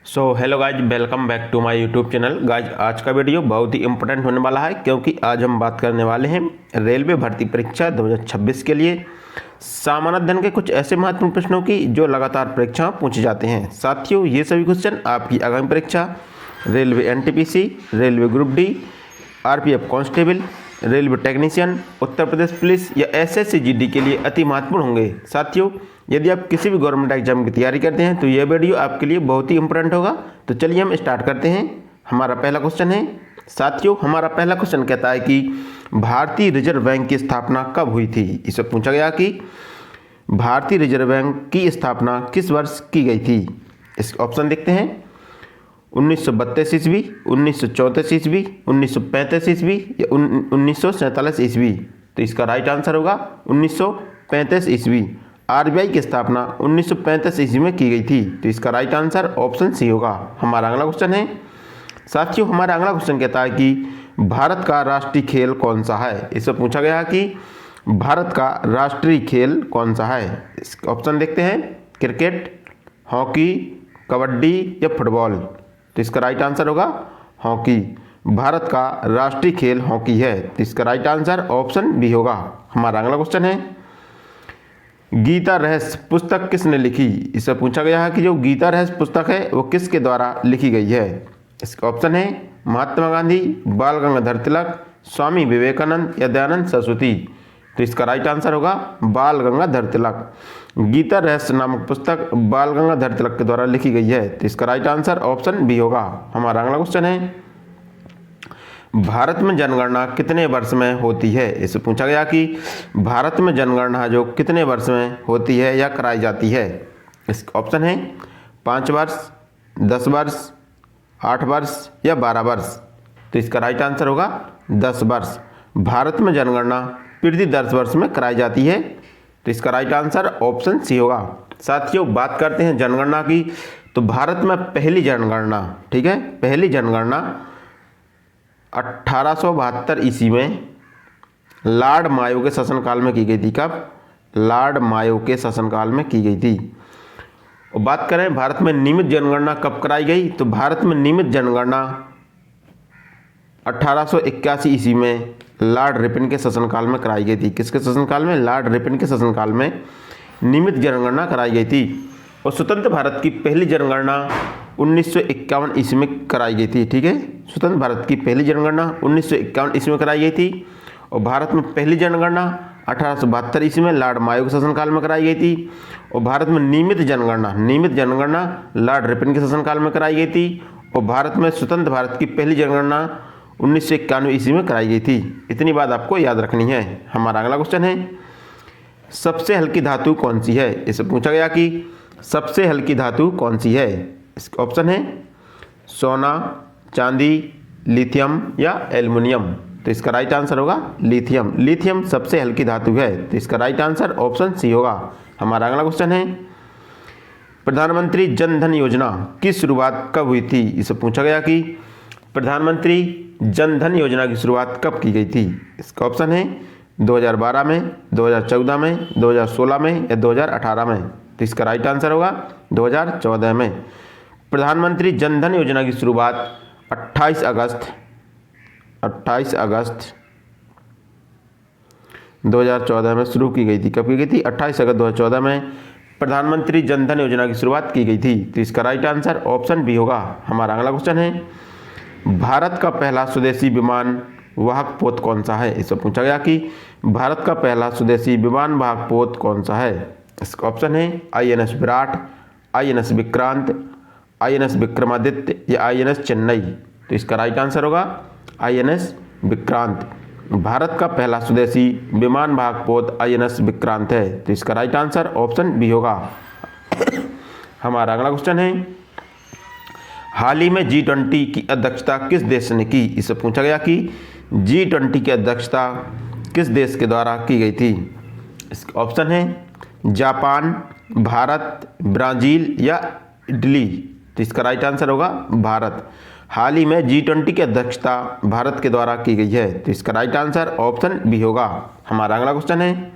Hello guys, welcome back to my YouTube channel. Guys, आज का video बहुत ही important होने वाला है क्योंकि आज हम बात करने वाले हैं रेलवे भर्ती परीक्षा 2026 के लिए सामान्य अध्ययन के कुछ ऐसे महत्वपूर्ण प्रश्नों की जो लगातार परीक्षाओं पूछे जाते हैं। साथियों, ये सभी क्वेश्चन आपकी आगामी परीक्षा railway NTPC, railway group D, RPF constable, railway technician, Uttar Pradesh police या एसएससी जीडी के लिए अति महत्वपूर्ण होंगे। साथियों, यदि आप किसी भी गवर्नमेंट एग्जाम की तैयारी करते हैं तो यह वीडियो आपके लिए बहुत ही इंपॉर्टेंट होगा। तो चलिए हम स्टार्ट करते हैं। हमारा पहला क्वेश्चन है, साथियों हमारा पहला क्वेश्चन कहता है कि भारतीय रिजर्व बैंक की स्थापना कब हुई थी। इससे पूछा गया कि भारतीय रिजर्व बैंक की स्थापना किस वर्ष की गई थी। इस ऑप्शन देखते हैं, 1932 ईस्वी, 1934 ईस्वी, 1935 ईस्वी या 1947 ईस्वी। तो इसका राइट आंसर होगा 1935 ईस्वी। आरबीआई की स्थापना 1935 ईस्वी में की गई थी। तो इसका राइट आंसर ऑप्शन सी होगा। हमारा अगला क्वेश्चन है, साथियों हमारा अगला क्वेश्चन कहता है कि भारत का राष्ट्रीय खेल कौन सा है। इससे पूछा गया है कि भारत का राष्ट्रीय खेल कौन सा है। इसका ऑप्शन देखते हैं, क्रिकेट, हॉकी, कबड्डी या फुटबॉल। तो इसका राइट आंसर होगा हॉकी। भारत का राष्ट्रीय खेल हॉकी है। तो इसका राइट आंसर ऑप्शन बी होगा। हमारा अगला क्वेश्चन है, गीता रहस्य पुस्तक किसने लिखी। इससे पूछा गया है कि जो गीता रहस्य पुस्तक है वो किसके द्वारा लिखी गई है। इसका ऑप्शन है महात्मा गांधी, बाल गंगाधर तिलक, स्वामी विवेकानंद या दयानंद सरस्वती। तो इसका राइट आंसर होगा बाल गंगाधर तिलक। गीता रहस्य नामक पुस्तक बाल गंगाधर तिलक के द्वारा लिखी गई है। तो इसका राइट आंसर ऑप्शन बी होगा। हमारा अगला क्वेश्चन है, भारत में जनगणना कितने वर्ष में होती है। इससे पूछा गया कि भारत में जनगणना जो कितने वर्ष में होती है या कराई जाती है। इसका ऑप्शन है 5 वर्ष, 10 वर्ष, 8 वर्ष या 12 वर्ष। तो इसका राइट आंसर होगा 10 वर्ष। भारत में जनगणना प्रति 10 वर्ष में कराई जाती है। तो इसका राइट आंसर ऑप्शन सी होगा। साथियों, बात करते हैं जनगणना की। तो भारत में पहली जनगणना, ठीक है, पहली जनगणना 1872 ईस्वी में लॉर्ड मायो के शासनकाल में की गई थी। कब? लॉर्ड मायो के शासनकाल में की गई थी। और बात करें भारत में नियमित जनगणना कब कराई गई, तो भारत में नियमित जनगणना 1881 ईस्वी में लॉर्ड रिपन के शासनकाल में कराई गई थी। किसके शासनकाल में? लॉर्ड रिपन के शासनकाल में नियमित जनगणना कराई गई थी। और स्वतंत्र भारत की पहली जनगणना 1951 ईस्वी में कराई गई थी। ठीक है, स्वतंत्र भारत की पहली जनगणना 1951 ईस्वी में कराई गई थी। और भारत में पहली जनगणना 1872 ईस्वी में लॉर्ड मायो के शासनकाल में कराई गई थी। और भारत में नियमित जनगणना लॉर्ड रिपन के शासनकाल में कराई गई थी। और भारत में स्वतंत्र भारत की पहली जनगणना 1991 ईस्वी में कराई गई थी। इतनी बात आपको याद रखनी है। हमारा अगला क्वेश्चन है, सबसे हल्की धातु कौन सी है। इससे पूछा गया कि सबसे हल्की धातु कौन सी है। इसका ऑप्शन है सोना, चांदी, लिथियम या एल्युमिनियम। तो इसका राइट आंसर होगा लिथियम। लिथियम सबसे हल्की धातु है। तो इसका राइट आंसर ऑप्शन सी होगा। हमारा अगला क्वेश्चन है, प्रधानमंत्री जन धन योजना की शुरुआत कब हुई थी। इसे पूछा गया कि प्रधानमंत्री जन धन योजना की शुरुआत कब की गई थी। इसका ऑप्शन है 2012 में, 2014 में, 2016 में या 2018 में। तो इसका राइट आंसर होगा 2014 में। प्रधानमंत्री जन धन योजना की शुरुआत 28 अगस्त 2014 में शुरू की गई थी। कब की गई थी? 28 अगस्त 2014 में प्रधानमंत्री जन धन योजना की शुरुआत की गई थी। तो इसका राइट आंसर ऑप्शन बी होगा। हमारा अगला क्वेश्चन है, भारत का पहला स्वदेशी विमान वाहक पोत कौन सा है। इससे पूछा गया कि भारत का पहला स्वदेशी विमान वाहक पोत कौन सा है। इसका ऑप्शन है INS Virat, INS Vikrant, INS Vikramaditya या INS चेन्नई। तो इसका राइट आंसर होगा INS विक्रांत। भारत का पहला स्वदेशी विमान वाहक पोत INS विक्रांत है। तो इसका राइट आंसर ऑप्शन बी होगा। हमारा अगला क्वेश्चन है, हाल ही में G20 की अध्यक्षता किस देश ने की। इससे पूछा गया कि G20 की अध्यक्षता किस देश के द्वारा की गई थी। इसका ऑप्शन है जापान, भारत, ब्राज़ील या इटली। तो इसका राइट आंसर होगा भारत। हाल ही में G20 की अध्यक्षता भारत के द्वारा की गई है। तो इसका राइट आंसर ऑप्शन बी होगा। हमारा अगला क्वेश्चन है,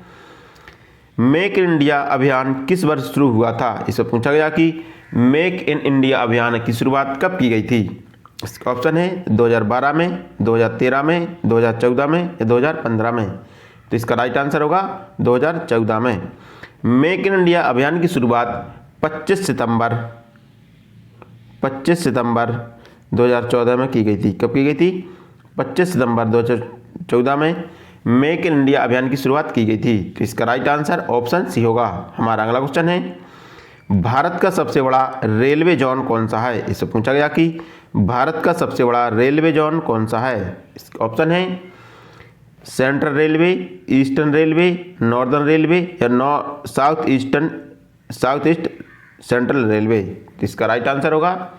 मेक इन इंडिया अभियान किस वर्ष शुरू हुआ था। इससे पूछा गया कि मेक इन इंडिया अभियान की शुरुआत कब की गई थी? इसका ऑप्शन है 2012 में, 2013 में, 2014 में या 2015 में। तो इसका राइट आंसर होगा 2014 में। मेक इन इंडिया अभियान की शुरुआत 25 सितंबर 2014 में की गई थी। कब की गई थी? 25 सितंबर 2014 में मेक इन इंडिया अभियान की शुरुआत की गई थी। तो इसका राइट आंसर ऑप्शन सी होगा। हमारा अगला क्वेश्चन है, भारत का सबसे बड़ा रेलवे जोन कौन सा है? इससे पूछा गया कि भारत का सबसे बड़ा रेलवे जोन कौन सा है? इसका ऑप्शन है central railway, eastern railway, northern railway या साउथ ईस्ट सेंट्रल रेलवे। तो इसका राइट आंसर होगा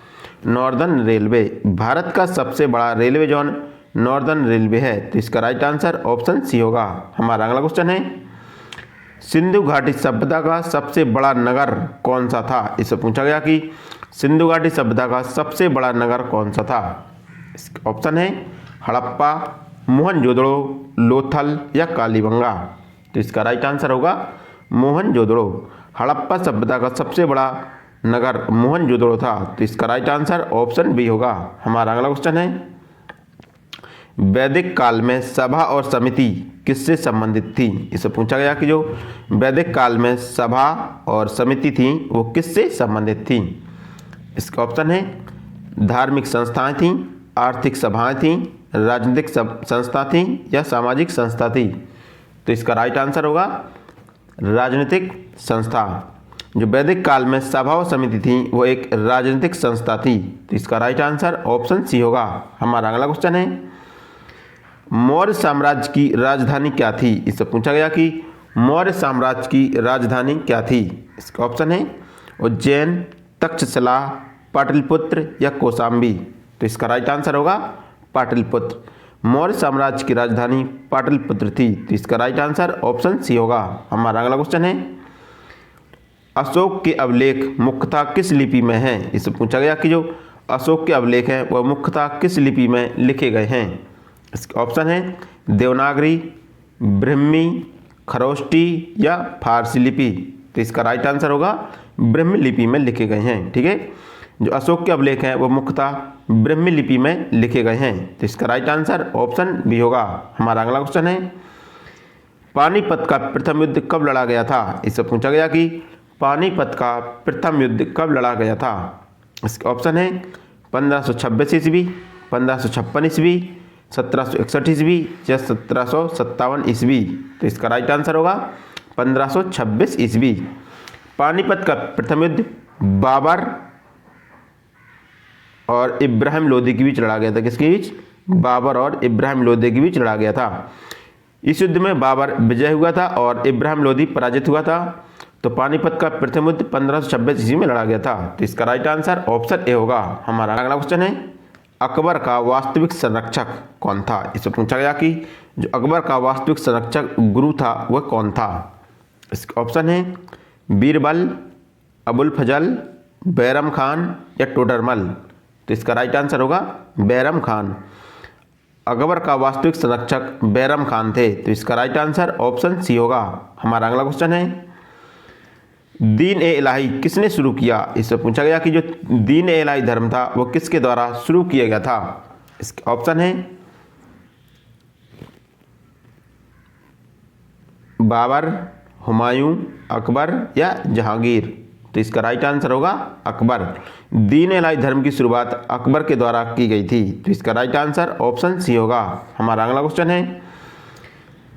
नॉर्दर्न रेलवे। भारत का सबसे बड़ा रेलवे जोन नॉर्दर्न रेलवे है। तो इसका राइट आंसर ऑप्शन सी होगा। हमारा अगला क्वेश्चन है, सिंधु घाटी सभ्यता का सबसे बड़ा नगर कौन सा था? इससे पूछा गया कि सिंधु घाटी सभ्यता का सबसे बड़ा नगर कौन सा था? इसका ऑप्शन है हड़प्पा, मोहनजोदड़ो, लोथल या कालीबंगा। तो इसका राइट आंसर होगा मोहनजोदड़ो। हड़प्पा सभ्यता का सबसे बड़ा नगर मोहनजोदड़ो था। तो इसका राइट आंसर ऑप्शन बी होगा। हमारा अगला क्वेश्चन है, वैदिक काल में सभा और समिति किससे संबंधित थी? इससे पूछा गया कि जो वैदिक काल में सभा और समिति थी वो किससे संबंधित थी? इसका ऑप्शन है धार्मिक संस्थाएं थीं, आर्थिक सभाएं थीं, राजनीतिक संस्था थी या सामाजिक संस्था थी। तो इसका राइट आंसर होगा राजनीतिक संस्था। जो वैदिक काल में सभा और समिति थी वो एक राजनीतिक संस्था थी। तो इसका राइट आंसर ऑप्शन सी होगा। हमारा अगला क्वेश्चन है, मौर्य साम्राज्य की राजधानी क्या थी? इससे पूछा गया कि मौर्य साम्राज्य की राजधानी क्या थी? इसका ऑप्शन है उज्जैन, तक्षशिला, पाटलिपुत्र या कौशाम्बी। तो इसका राइट आंसर होगा पाटलिपुत्र। मौर्य साम्राज्य की राजधानी पाटलिपुत्र थी। तो इसका राइट आंसर ऑप्शन सी होगा। हमारा अगला क्वेश्चन है, अशोक के अभिलेख मुख्यतः किस लिपि में हैं? इससे पूछा गया कि जो अशोक के अभिलेख हैं वह मुख्यतः किस लिपि में लिखे गए हैं? इसका ऑप्शन है देवनागरी, ब्राह्मी, खरोष्टी या फारसी लिपि। तो इसका राइट आंसर होगा ब्राह्मी लिपि में लिखे गए हैं। ठीक है, जो अशोक के अभिलेख हैं वो मुख्यतः ब्राह्मी लिपि में लिखे गए हैं। तो इसका राइट आंसर ऑप्शन बी होगा। हमारा अगला क्वेश्चन है, पानीपत का प्रथम युद्ध कब लड़ा गया था? इससे पूछा गया कि पानीपत का प्रथम युद्ध कब लड़ा गया था? इसका ऑप्शन है 1526 ईस्वी, 1556 ईस्वी, 1761 ईस्वी या 1757 ईस्वी। तो इसका राइट आंसर होगा 1526 ईस्वी। पानीपत का प्रथम युद्ध बाबर और इब्राहिम लोदी के बीच लड़ा गया था। किसके बीच? बाबर और इब्राहिम लोदी के बीच लड़ा गया था। इस युद्ध में बाबर विजय हुआ था और इब्राहिम लोदी पराजित हुआ था। तो पानीपत का प्रथम युद्ध 1526 ईस्वी में लड़ा गया था। तो इसका राइट आंसर ऑप्शन ए होगा। हमारा अगला क्वेश्चन है, अकबर का वास्तविक संरक्षक कौन था? इससे पूछा गया कि जो अकबर का वास्तविक संरक्षक गुरु था वह कौन था? इसका ऑप्शन है बीरबल, अबुल फजल, बैरम खान या टोडरमल। तो इसका राइट आंसर होगा बैरम खान। अकबर का वास्तविक संरक्षक बैरम खान थे। तो इसका राइट आंसर ऑप्शन सी होगा। हमारा अगला क्वेश्चन है, दीन ए इलाही किसने शुरू किया? इससे पूछा गया कि जो दीन ए इलाही धर्म था वो किसके द्वारा शुरू किया गया था? इसका ऑप्शन है बाबर, हुमायूं, अकबर या जहांगीर। तो इसका राइट आंसर होगा अकबर। दीन ए इलाही धर्म की शुरुआत अकबर के द्वारा की गई थी। तो इसका राइट आंसर ऑप्शन सी होगा। हमारा अगला क्वेश्चन है,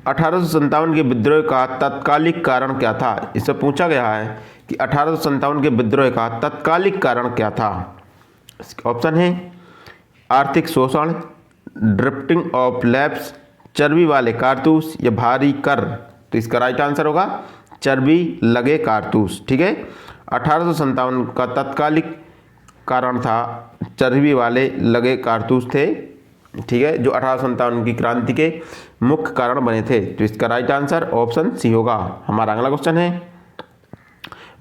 1857 के विद्रोह का तत्कालिक कारण क्या था? इससे पूछा गया है कि 1857 के विद्रोह का तत्कालिक कारण क्या था? इसका ऑप्शन है आर्थिक शोषण, ड्रिफ्टिंग ऑफ लैप्स, चर्बी वाले कारतूस या भारी कर। तो इसका राइट आंसर होगा चर्बी लगे कारतूस। ठीक है, 1857 का तत्कालिक कारण था चर्बी वाले लगे कारतूस थे। ठीक है, जो 1857 की क्रांति के मुख्य कारण बने थे। तो इसका राइट आंसर ऑप्शन सी होगा। हमारा अगला क्वेश्चन है,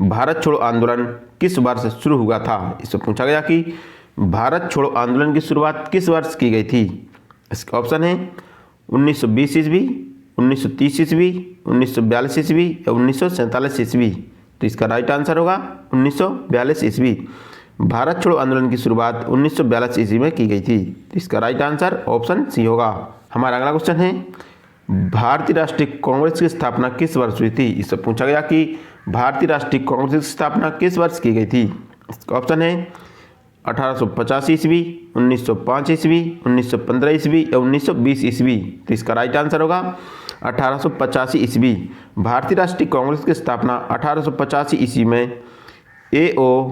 भारत छोड़ो आंदोलन किस वर्ष शुरू हुआ था? इससे पूछा गया कि भारत छोड़ो आंदोलन की शुरुआत किस वर्ष की गई थी? इसका ऑप्शन है 1920 ईस्वी, 1930 ईस्वी, 1942 ईस्वी या 1947 ईस्वी। तो इसका राइट आंसर होगा 1942 ईस्वी। भारत छोड़ो आंदोलन की शुरुआत 1942 ईस्वी में की गई थी। तो इसका राइट आंसर ऑप्शन सी होगा। हमारा अगला क्वेश्चन है, भारतीय राष्ट्रीय कांग्रेस की स्थापना किस वर्ष हुई थी। इससे पूछा गया कि भारतीय राष्ट्रीय कांग्रेस की स्थापना किस वर्ष की गई थी। इसका ऑप्शन है 1850 ईस्वी, 1905 ईस्वी, 1915 ईस्वी या 1920 ईस्वी। तो इसका राइट आंसर होगा 1885 ईस्वी। भारतीय राष्ट्रीय कांग्रेस की स्थापना 1885 ईस्वी में ए.ओ.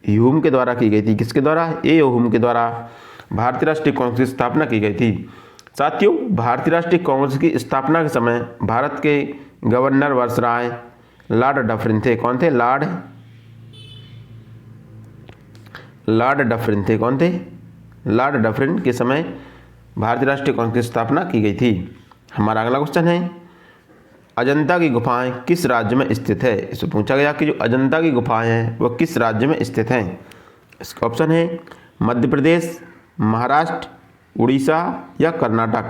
ह्यूम के द्वारा की गई थी। किसके द्वारा? ए.ओ. ह्यूम के द्वारा भारतीय राष्ट्रीय कांग्रेस की स्थापना की गई थी। साथियों, भारतीय राष्ट्रीय कांग्रेस की स्थापना के समय भारत के गवर्नर वायसराय लॉर्ड डफरिन थे। कौन थे? लॉर्ड डफरिन थे। कौन थे? लॉर्ड डफरिन के समय भारतीय राष्ट्रीय कांग्रेस की स्थापना की गई थी। हमारा अगला क्वेश्चन है, अजंता की गुफाएं किस राज्य में स्थित है। इससे पूछा गया कि जो अजंता की गुफाएं हैं वह किस राज्य में स्थित हैं। इसका ऑप्शन है मध्य प्रदेश, महाराष्ट्र, उड़ीसा या कर्नाटक।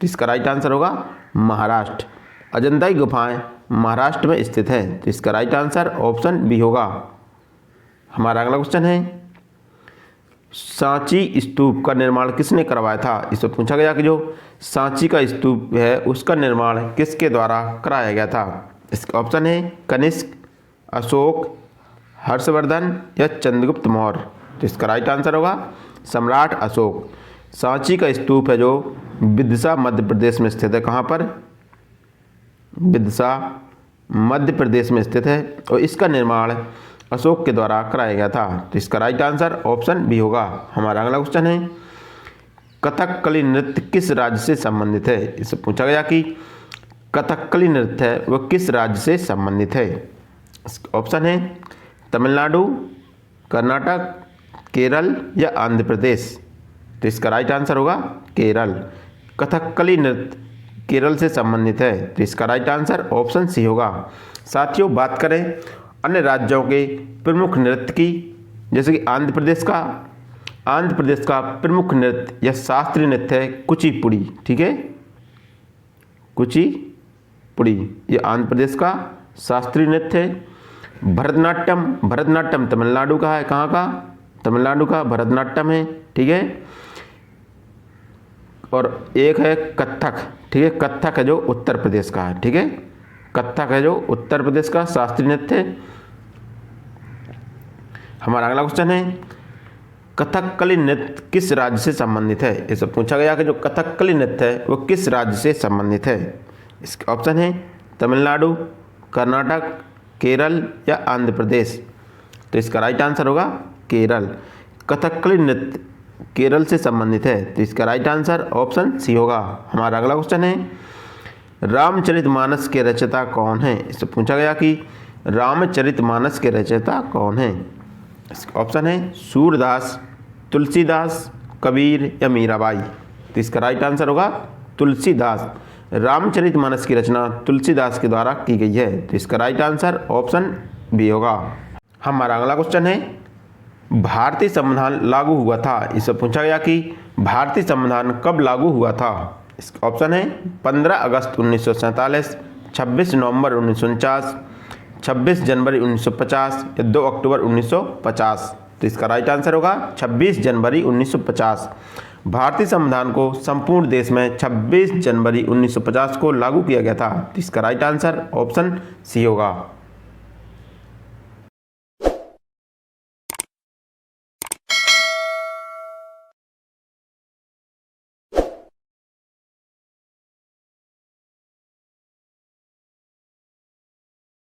तो इसका राइट आंसर होगा महाराष्ट्र। अजंता की गुफाएं महाराष्ट्र में स्थित हैं। तो इसका राइट आंसर ऑप्शन बी होगा। हमारा अगला क्वेश्चन है, सांची स्तूप का निर्माण किसने करवाया था। इससे पूछा गया कि जो सांची का स्तूप है उसका निर्माण किसके द्वारा कराया गया था। इसका ऑप्शन है कनिष्क, अशोक, हर्षवर्धन या चंद्रगुप्त मौर्य। तो इसका राइट आंसर होगा सम्राट अशोक। सांची का स्तूप है जो विदिशा मध्य प्रदेश में स्थित है। कहाँ पर? विदिशा मध्य प्रदेश में स्थित है और इसका निर्माण अशोक के द्वारा कराया गया था। तो इसका राइट आंसर ऑप्शन बी होगा। हमारा अगला क्वेश्चन है, कथकली नृत्य किस राज्य से संबंधित है। इससे पूछा गया कि कथकली नृत्य है वह किस राज्य से संबंधित है। ऑप्शन है तमिलनाडु, कर्नाटक, केरल या आंध्र प्रदेश। तो इसका राइट आंसर होगा केरल। कथकली नृत्य केरल से संबंधित है। तो इसका राइट आंसर ऑप्शन सी होगा। साथियों, बात करें अन्य राज्यों के प्रमुख नृत्य की, जैसे कि आंध्र प्रदेश का प्रमुख नृत्य या शास्त्रीय नृत्य है कुचिपुड़ी। ठीक है, कुचिपुड़ी ये आंध्र प्रदेश का शास्त्रीय नृत्य है। भरतनाट्यम तमिलनाडु का है। कहाँ का? तमिलनाडु का भरतनाट्यम है। ठीक है, और एक है कथक। ठीक है, कथक है जो उत्तर प्रदेश का है। ठीक है, कथक है जो उत्तर प्रदेश का शास्त्रीय नृत्य है। हमारा अगला क्वेश्चन है, कथकली नृत्य किस राज्य से संबंधित है। इसे पूछा गया कि जो कथकली नृत्य है वो किस राज्य से संबंधित है। इसका ऑप्शन है तमिलनाडु, कर्नाटक, केरल या आंध्र प्रदेश। तो इसका राइट आंसर होगा केरल। कथकली नृत्य केरल से संबंधित है। तो इसका राइट आंसर ऑप्शन सी होगा। हमारा अगला क्वेश्चन है, रामचरितमानस के रचयिता कौन है। इससे पूछा गया कि रामचरितमानस के रचयिता कौन है। इसका ऑप्शन है सूरदास, तुलसीदास, कबीर या मीराबाई। तो इसका राइट आंसर होगा तुलसीदास। रामचरितमानस की रचना तुलसीदास के द्वारा की गई है। तो इसका राइट आंसर ऑप्शन बी होगा। हमारा अगला क्वेश्चन है, भारतीय संविधान लागू हुआ था। इससे पूछा गया कि भारतीय संविधान कब लागू हुआ था। इसका ऑप्शन है 15 अगस्त 1947, 26 नवंबर 1949, 26 जनवरी 1950 या 2 अक्टूबर 1950। तो इसका राइट आंसर होगा 26 जनवरी 1950। भारतीय संविधान को संपूर्ण देश में 26 जनवरी 1950 को लागू किया गया था। तो इसका राइट आंसर ऑप्शन सी होगा।